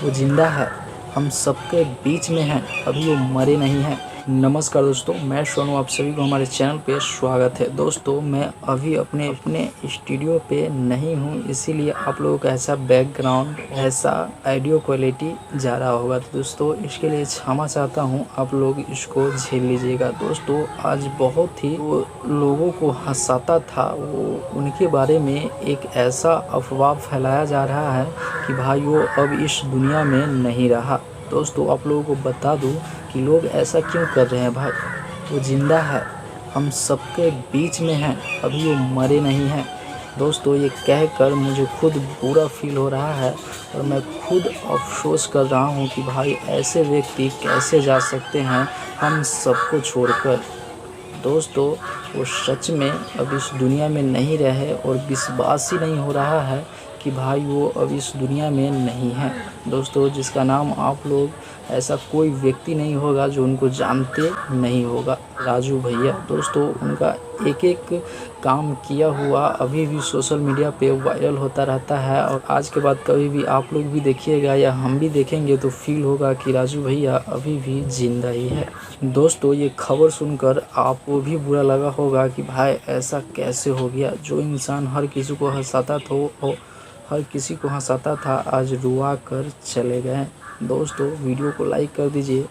वो जिंदा है, हम सबके बीच में है, अभी वो मरे नहीं हैं। नमस्कार दोस्तों, मैं सोनू, आप सभी को हमारे चैनल पे स्वागत है। दोस्तों मैं अभी अपने स्टूडियो पे नहीं हूँ, इसीलिए आप लोगों का ऐसा बैकग्राउंड, ऐसा ऑडियो क्वालिटी जा रहा होगा। तो दोस्तों इसके लिए क्षमा चाहता हूँ, आप लोग इसको झेल लीजिएगा। दोस्तों आज बहुत ही वो लोगों को हंसाता था, वो उनके बारे में एक ऐसा अफवाह फैलाया जा रहा है कि भाई वो अब इस दुनिया में नहीं रहा। दोस्तों आप लोगों को बता दूं कि लोग ऐसा क्यों कर रहे हैं। भाई वो जिंदा है, हम सबके बीच में हैं, अभी वो मरे नहीं हैं। दोस्तों ये कहकर मुझे खुद बुरा फील हो रहा है और मैं खुद अफसोस कर रहा हूँ कि भाई ऐसे व्यक्ति कैसे जा सकते हैं हम सबको छोड़कर। दोस्तों वो सच में अब इस दुनिया में नहीं रहे और विश्वास ही नहीं हो रहा है कि भाई वो अब इस दुनिया में नहीं है। दोस्तों जिसका नाम आप लोग, ऐसा कोई व्यक्ति नहीं होगा जो उनको जानते नहीं होगा, राजू भैया। दोस्तों उनका एक एक काम किया हुआ अभी भी सोशल मीडिया पे वायरल होता रहता है और आज के बाद कभी भी आप लोग भी देखिएगा या हम भी देखेंगे तो फील होगा कि राजू भैया अभी भी जिंदा ही है। दोस्तों ये खबर सुनकर आपको भी बुरा लगा होगा कि भाई ऐसा कैसे हो गया। जो इंसान हर किसी को हंसाता था आज रुआ कर चले गए। दोस्तों वीडियो को लाइक कर दीजिए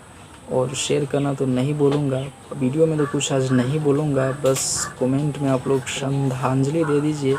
और शेयर करना तो नहीं बोलूँगा, वीडियो में तो कुछ आज नहीं बोलूँगा, बस कमेंट में आप लोग श्रद्धांजलि दे दीजिए।